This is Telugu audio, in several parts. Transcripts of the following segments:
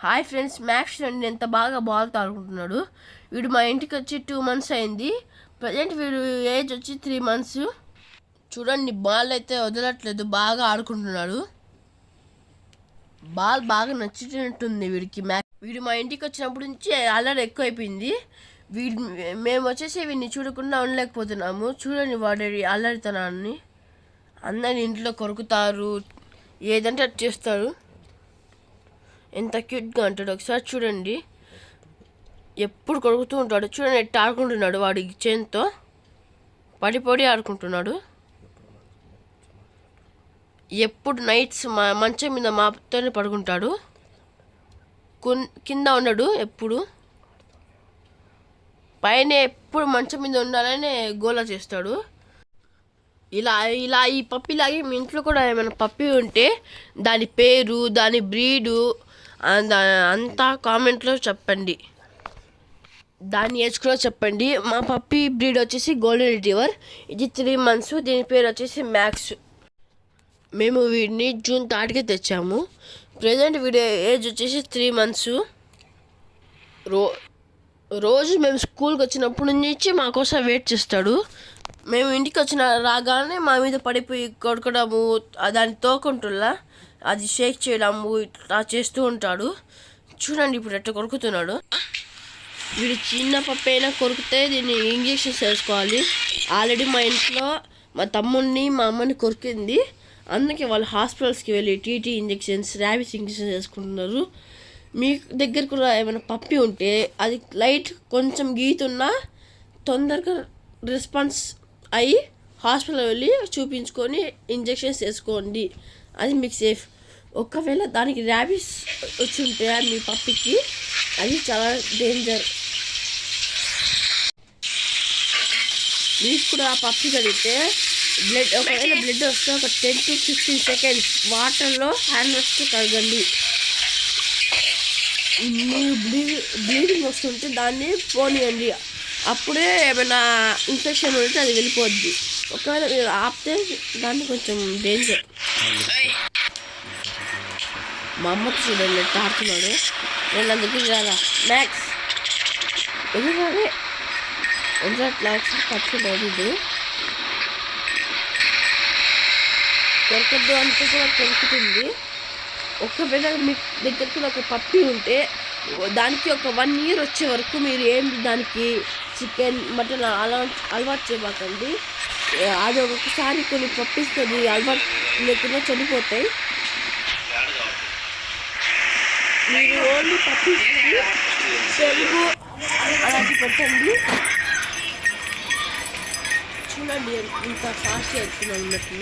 హాయ్ ఫ్రెండ్స్, మ్యాక్స్ అండి ఎంత బాగా బాల్తో ఆడుకుంటున్నాడు. వీడు మా ఇంటికి వచ్చి 2 months అయింది. ప్రజెంట్ వీడు ఏజ్ వచ్చి 3 months. చూడండి, బాల్ అయితే వదలట్లేదు, బాగా ఆడుకుంటున్నాడు. బాల్ బాగా నచ్చినట్టుంది వీడికి. వీడు మా ఇంటికి వచ్చినప్పటి నుంచి అల్లరి ఎక్కువైపోయింది. మేము వచ్చేసి వీడిని చూడకుండా ఉండలేకపోతున్నాము. చూడండి వాడి అల్లరితనాన్ని. అందరి ఇంట్లో కొరుకుతారు, ఏదంటే అది చేస్తారు. ఎంత క్యూట్గా ఉంటాడు, ఒకసారి చూడండి. ఎప్పుడు కొడుకుతూ ఉంటాడు. చూడండి ఎట్ట ఆడుకుంటున్నాడు, వాడి చేన్తో పడి ఆడుకుంటున్నాడు. ఎప్పుడు నైట్స్ మంచం మీద మాతోనే పడుకుంటాడు, కింద ఉండడు. ఎప్పుడు పైన ఎప్పుడు మంచం మీద ఉండాలని గోలా చేస్తాడు. ఇలా ఈ పప్పిలాగే మీ ఇంట్లో కూడా ఏమైనా పప్పి ఉంటే దాని పేరు, దాని బ్రీడు అంతా కామెంట్లో చెప్పండి. దాని ఏజ్ కూడా చెప్పండి. మా పప్పి బ్రీడ్ వచ్చేసి గోల్డెన్ రిట్రీవర్. ఇది 3 months. దీని పేరు వచ్చేసి మ్యాక్స్. మేము వీడిని June 3rd తెచ్చాము. ప్రజెంట్ వీడి ఏజ్ వచ్చేసి 3 months. రోజు మేము స్కూల్కి వచ్చినప్పటి నుంచి మా కోసం వెయిట్ చేస్తాడు. మేము ఇంటికి రాగానే మా మీద పడిపోయి కొడకడము, దాన్ని తోకుంటుల్లా అది షేక్ చేయడము ఇట్లా చేస్తూ ఉంటాడు. చూడండి ఇప్పుడు ఎట్లా కొరుకుతున్నాడు. వీడు చిన్న పప్పు అయినా కొరికితే దీన్ని ఇంజెక్షన్స్ వేసుకోవాలి. ఆల్రెడీ మా ఇంట్లో మా తమ్ముడిని, మా అమ్మని కొరికింది. అందుకే వాళ్ళు హాస్పిటల్స్కి వెళ్ళి టీటీ ఇంజెక్షన్స్, ర్యాబిస్ ఇంజెక్షన్స్ వేసుకుంటున్నారు. మీ దగ్గర కూడా ఏమైనా పప్పి ఉంటే అది లైట్ కొంచెం గీతున్నా తొందరగా రెస్పాన్స్ అయ్యి హాస్పిటల్ వెళ్ళి చూపించుకొని ఇంజెక్షన్స్ వేసుకోండి. అది మీకు సేఫ్. ఒకవేళ దానికి ర్యాబిస్ వచ్చి ఉంటే మీ పప్పికి అది చాలా డేంజర్. మీకు కూడా ఆ పప్పి కడిగితే ఒకవేళ బ్లడ్ వస్తే ఒక 10 to 15 seconds వాటర్లో హ్యాండ్ వాష్తో కడగండి. మీరు బ్లీడింగ్ వస్తుంటే దాన్ని పోనీయండి. అప్పుడే ఏమైనా ఇన్ఫెక్షన్ ఉంటే అది వెళ్ళిపోద్ది. ఒకవేళ మీరు ఆపితే దాన్ని కొంచెం డేంజర్. మా అమ్మకి చూడండి ఎట్లా ఆడుతున్నాడు. నేను అందుకు రాదా మ్యాక్స్ ఎందుకంటే మ్యాక్స్ పట్టుకున్నాడు. కొరకద్దు అంటే కూడా కొరుకుతుంది. ఒకవేళ మీ దగ్గర కూడా ఒక పప్పి ఉంటే దానికి ఒక 1 year వచ్చే వరకు మీరు దానికి చికెన్, మటన్ అలవాటు చేయబాకండి. అది ఒక్కొక్కసారి కొన్ని పప్పీస్ అది అలవాటు లేకుండా చనిపోతాయి. మీరు ఓన్లీ పప్పీస్కి పెరుగు అలాంటి పెట్టండి. చూడండి ఇంత ఫాస్ట్గా వెళ్తున్నాను ఉన్నట్టు.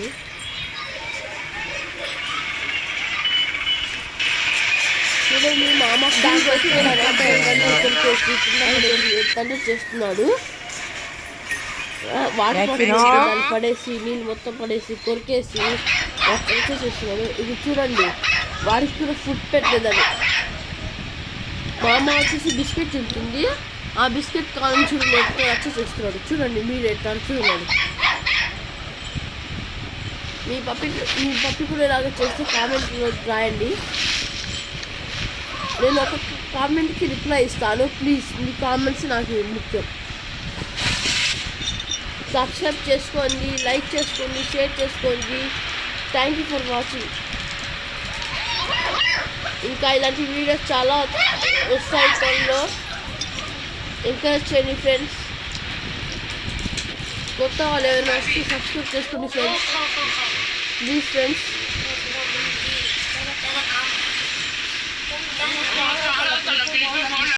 చూడండి మా అమ్మ తండ్రి చేస్తున్నాడు. వాటర్ పడేసి నీళ్ళు మొత్తం పడేసి కొరికేసి చేస్తున్నాడు. ఇది చూడండి, వాడికి కూడా ఫుడ్ పెట్టలేదని. మా అమ్మ వచ్చేసి బిస్కెట్ ఉంటుంది, ఆ బిస్కెట్ కాలం చూడండి ఎట్లా వచ్చి చేస్తున్నాడు. చూడండి మీరు ఎట్లా చూడండి. మీ పప్పి కూడా ఇలాగ చేస్తే కామెంట్ రాయండి. నేను ఒక కామెంట్కి రిప్లై ఇస్తాను. ప్లీజ్ మీ కామెంట్స్ నాకు ముఖ్యం. సబ్స్క్రైబ్ చేసుకోండి, లైక్ చేసుకోండి, షేర్ చేసుకోండి. Thank you for watching. ఇంకా ఇలాంటి వీడియోస్ చాలా వస్తాయి త్వరలో. ఎంకరేజ్ చేయండి ఫ్రెండ్స్. కొత్త వాళ్ళు ఏమైనా వస్తే సబ్స్క్రైబ్ చేసుకోండి ఫ్రెండ్స్. Please friends.